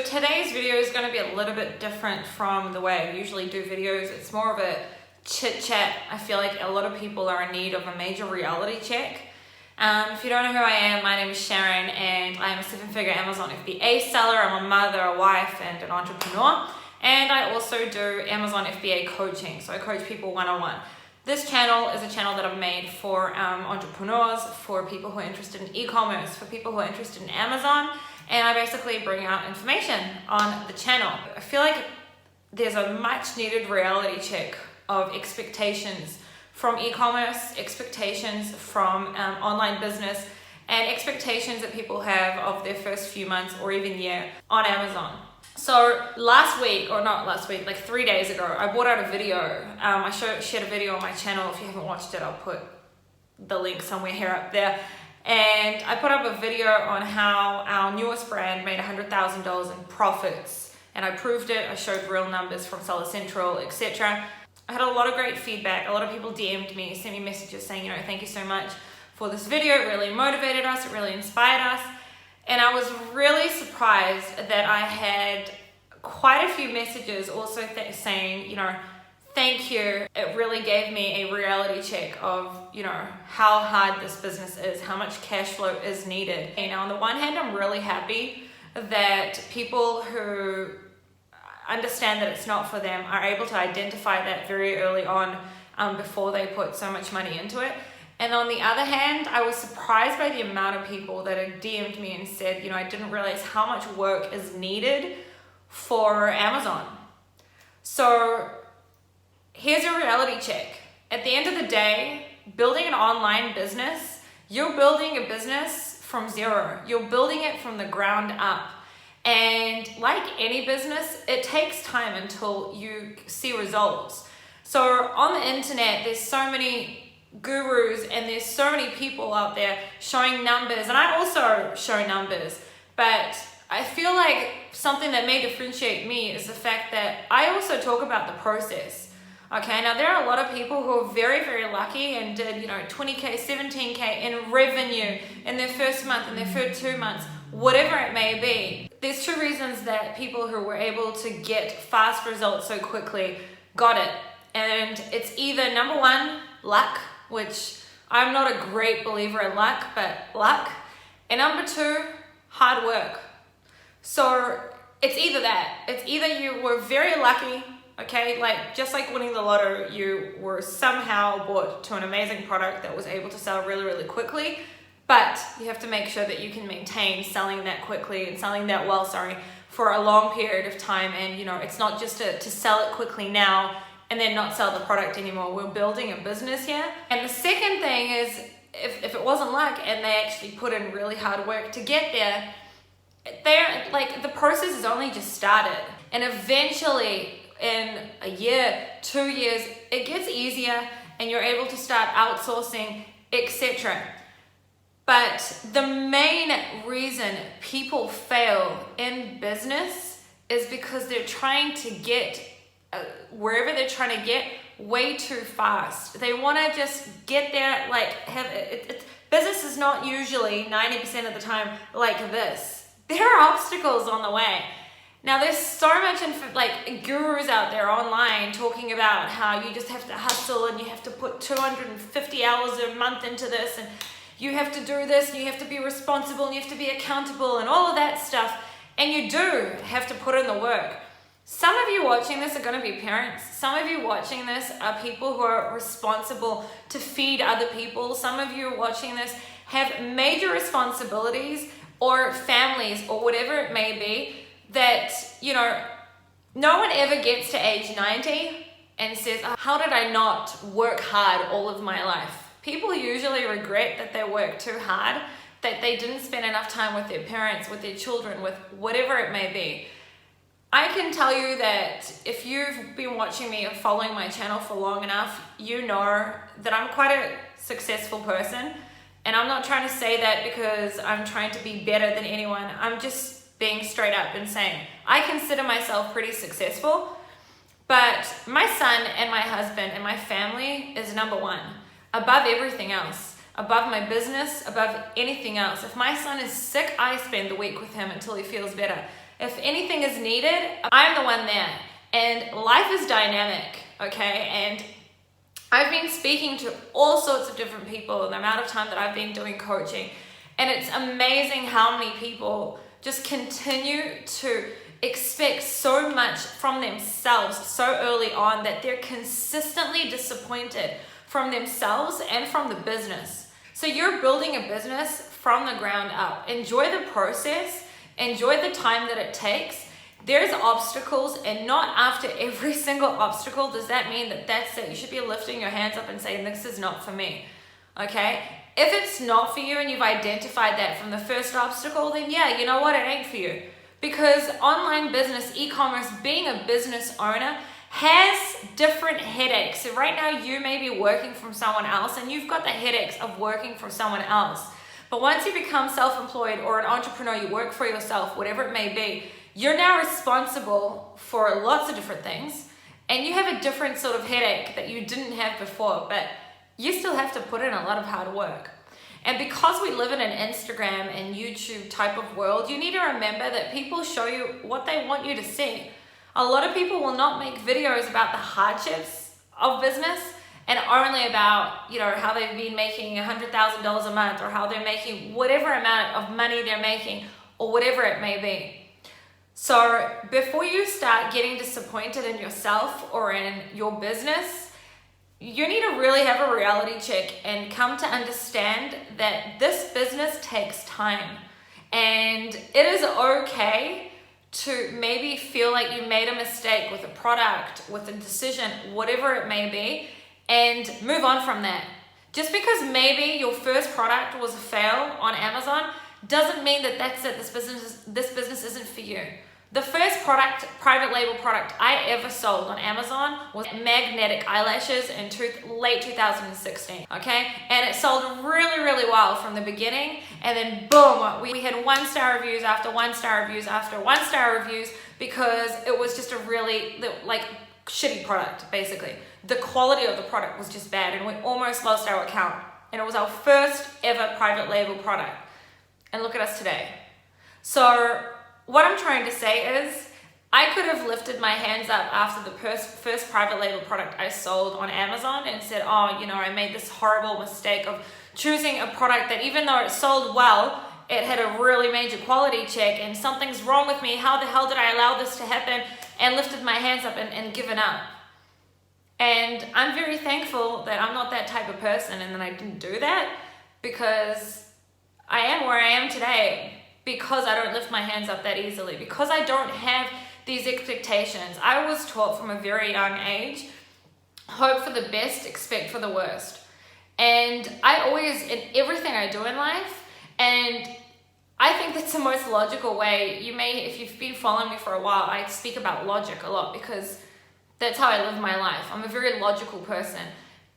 So today's video is going to be a little bit different from the way I usually do videos. It's more of a chit chat. I feel like a lot of people are in need of a major reality check. If you don't know who I am, my name is Sharon and I am a 7-figure Amazon FBA seller. I'm a mother, a wife and an entrepreneur. And I also do Amazon FBA coaching. So I coach people one-on-one. This channel is a channel that I've made for entrepreneurs, for people who are interested in e-commerce, for people who are interested in Amazon, and I basically bring out information on the channel. I feel like there's a much needed reality check of expectations from e-commerce, expectations from online business, and expectations that people have of their first few months or even year on Amazon. So like 3 days ago, I brought out a video. I shared a video on my channel. If you haven't watched it, I'll put the link somewhere here up there. And I put up a video on how our newest brand made $100,000 in profits. And I proved it. I showed real numbers from Seller Central, etc. I had a lot of great feedback. A lot of people DM'd me, sent me messages saying, thank you so much for this video. It really motivated us. It really inspired us. And I was really surprised that I had quite a few messages also saying, thank you. It really gave me a reality check of, how hard this business is, how much cash flow is needed. On the one hand, I'm really happy that people who understand that it's not for them are able to identify that very early on before they put so much money into it. And on the other hand, I was surprised by the amount of people that had DM'd me and said, I didn't realize how much work is needed for Amazon. So here's a reality check. At the end of the day, building an online business, you're building a business from zero. You're building it from the ground up. And like any business, it takes time until you see results. So on the internet, there's so many gurus and there's so many people out there showing numbers, and I also show numbers, but I feel like something that may differentiate me is the fact that I also talk about the process. Okay, now there are a lot of people who are very, very lucky and did 20K, 17K in revenue in their first month, in their first 2 months, whatever it may be. There's two reasons that people who were able to get fast results so quickly got it, and it's either number one, luck, which I'm not a great believer in luck, but luck. And number two, hard work. So it's either that. It's either you were very lucky, okay, just like winning the lotto, you were somehow bought to an amazing product that was able to sell really, really quickly, but you have to make sure that you can maintain selling that quickly and selling that well, for a long period of time. And it's not just to sell it quickly now and then not sell the product anymore. We're building a business here. And the second thing is, if it wasn't luck and they actually put in really hard work to get there, the process has only just started. And eventually, in a year, 2 years, it gets easier and you're able to start outsourcing, etc. But the main reason people fail in business is because they're trying to get wherever they're trying to get way too fast. They want to just get there, business is not usually 90% of the time like this. There are obstacles on the way. Now there's so much gurus out there online talking about how you just have to hustle and you have to put 250 hours a month into this and you have to do this and you have to be responsible and you have to be accountable and all of that stuff. And you do have to put in the work. Some of you watching this are going to be parents. Some of you watching this are people who are responsible to feed other people. Some of you watching this have major responsibilities or families or whatever it may be that, no one ever gets to age 90 and says, how did I not work hard all of my life? People usually regret that they worked too hard, that they didn't spend enough time with their parents, with their children, with whatever it may be. I can tell you that if you've been watching me or following my channel for long enough, you know that I'm quite a successful person. And I'm not trying to say that because I'm trying to be better than anyone. I'm just being straight up and saying, I consider myself pretty successful, but my son and my husband and my family is number one, above everything else, above my business, above anything else. If my son is sick, I spend the week with him until he feels better. If anything is needed, I'm the one there. And life is dynamic, okay? And I've been speaking to all sorts of different people in the amount of time that I've been doing coaching. And it's amazing how many people just continue to expect so much from themselves so early on that they're consistently disappointed from themselves and from the business. So you're building a business from the ground up. Enjoy the process, enjoy the time that it takes. There's obstacles, and not after every single obstacle does that mean that that's it. You should be lifting your hands up and saying, this is not for me, okay? If it's not for you and you've identified that from the first obstacle, then yeah, you know what, it ain't for you. Because online business, e-commerce, being a business owner has different headaches. So right now you may be working from someone else and you've got the headaches of working for someone else. But once you become self-employed or an entrepreneur, you work for yourself, whatever it may be, you're now responsible for lots of different things, and you have a different sort of headache that you didn't have before, but you still have to put in a lot of hard work. And because we live in an Instagram and YouTube type of world, you need to remember that people show you what they want you to see. A lot of people will not make videos about the hardships of business and only about, how they've been making $100,000 a month, or how they're making whatever amount of money they're making, or whatever it may be. So before you start getting disappointed in yourself or in your business, you need to really have a reality check and come to understand that this business takes time. And it is okay to maybe feel like you made a mistake with a product, with a decision, whatever it may be, and move on from that. Just because maybe your first product was a fail on Amazon doesn't mean that that's it. This business isn't for you. The first product, private label product I ever sold on Amazon was magnetic eyelashes in late 2016, okay? And it sold really, really well from the beginning, and then boom, we had 1-star reviews after 1-star reviews after 1-star reviews because it was just a really, shitty product, basically. The quality of the product was just bad, and we almost lost our account. And it was our first ever private label product. And look at us today. So what I'm trying to say is, I could have lifted my hands up after the first private label product I sold on Amazon and said, I made this horrible mistake of choosing a product that, even though it sold well, it had a really major quality check and something's wrong with me. How the hell did I allow this to happen? And lifted my hands up and given up. And I'm very thankful that I'm not that type of person and that I didn't do that, because I am where I am today because I don't lift my hands up that easily, because I don't have these expectations. I was taught from a very young age, hope for the best, expect for the worst. And I always, in everything I do in life, and I think that's the most logical way. If you've been following me for a while, I speak about logic a lot because that's how I live my life. I'm a very logical person.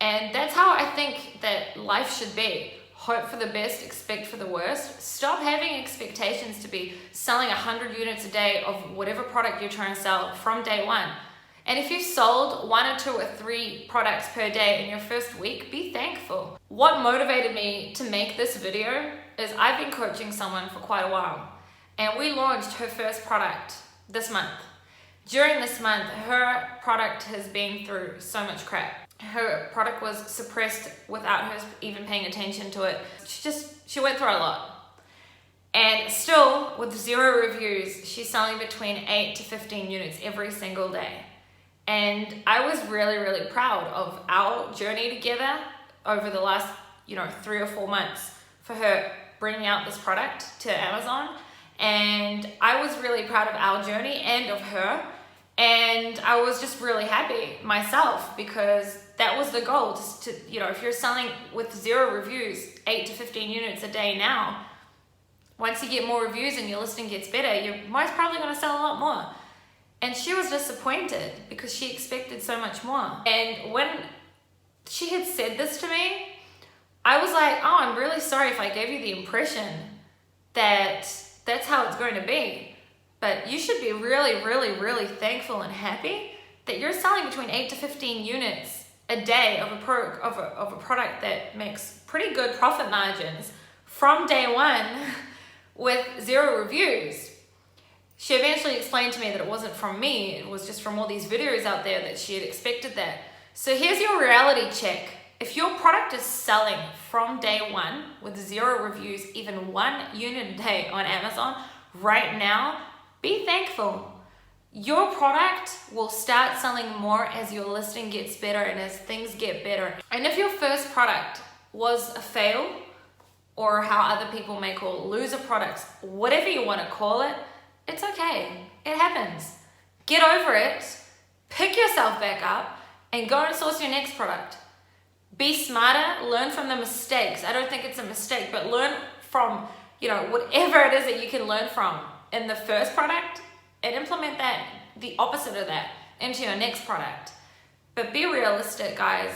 And that's how I think that life should be. Hope for the best, expect for the worst. Stop having expectations to be selling 100 units a day of whatever product you're trying to sell from day one. And if you've sold 1 or 2 or 3 products per day in your first week, be thankful. What motivated me to make this video is I've been coaching someone for quite a while, and we launched her first product this month. During this month, her product has been through so much crap. Her product was suppressed without her even paying attention to it. She went through a lot. And still, with 0 reviews, she's selling between 8 to 15 units every single day. And I was really, really proud of our journey together over the last, 3 or 4 months for her bringing out this product to Amazon. And I was really proud of our journey and of her. And I was just really happy myself, because that was the goal. Just to, if you're selling with 0 reviews, 8 to 15 units a day now, once you get more reviews and your listing gets better, you're most probably going to sell a lot more. And she was disappointed because she expected so much more. And when she had said this to me, I was like, oh, I'm really sorry if I gave you the impression that that's how it's going to be. But you should be really, really, really thankful and happy that you're selling between 8 to 15 units a day of a product that makes pretty good profit margins from day one with 0 reviews. She eventually explained to me that it wasn't from me, it was just from all these videos out there that she had expected that. So here's your reality check. If your product is selling from day one with 0 reviews, even 1 unit a day on Amazon right now, be thankful. Your product will start selling more as your listing gets better and as things get better. And if your first product was a fail, or how other people may call loser products, whatever you want to call it, it's okay. It happens. Get over it, pick yourself back up, and go and source your next product. Be smarter, learn from the mistakes. I don't think it's a mistake, but learn from, whatever it is that you can learn from in the first product and implement that, the opposite of that, into your next product. But be realistic, guys.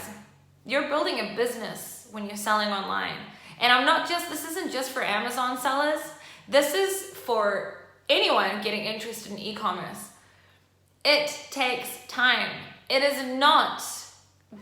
You're building a business when you're selling online. And this isn't just for Amazon sellers. This is for anyone getting interested in e-commerce. It takes time. It is not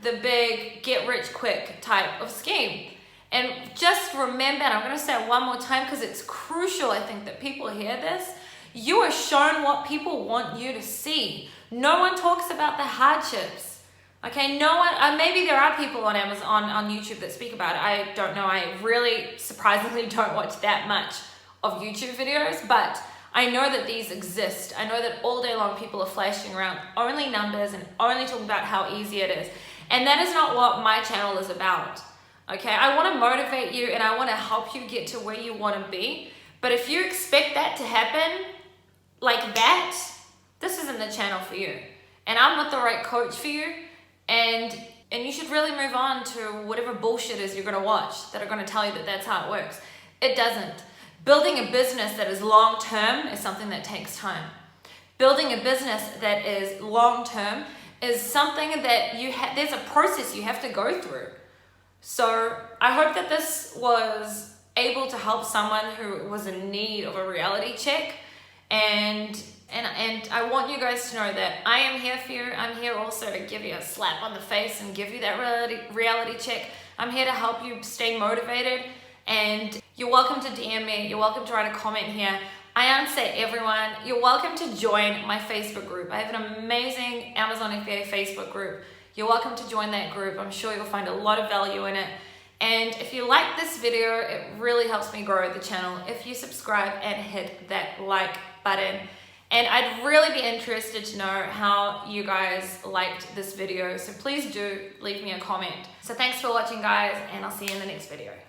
the big get rich quick type of scheme. And just remember, and I'm going to say it one more time because it's crucial, I think, that people hear this. You are shown what people want you to see. No one talks about the hardships. Okay, no one, maybe there are people on Amazon, on YouTube that speak about it. I don't know. I really surprisingly don't watch that much of YouTube videos, but I know that these exist. I know that all day long people are flashing around only numbers and only talking about how easy it is. And that is not what my channel is about. Okay, I want to motivate you and I want to help you get to where you want to be. But if you expect that to happen like that, this isn't the channel for you. And I'm not the right coach for you. And you should really move on to whatever bullshit is you're going to watch that are going to tell you that that's how it works. It doesn't. Building a business that is long-term is something that takes time. Building a business that is long-term is something that there's a process you have to go through. So I hope that this was able to help someone who was in need of a reality check. And I want you guys to know that I am here for you. I'm here also to give you a slap on the face and give you that reality check. I'm here to help you stay motivated. And you're welcome to DM me. You're welcome to write a comment here. I answer everyone. You're welcome to join my Facebook group. I have an amazing Amazon FBA Facebook group. You're welcome to join that group. I'm sure you'll find a lot of value in it. And if you like this video, it really helps me grow the channel if you subscribe and hit that like button. And I'd really be interested to know how you guys liked this video. So please do leave me a comment. So thanks for watching, guys, and I'll see you in the next video.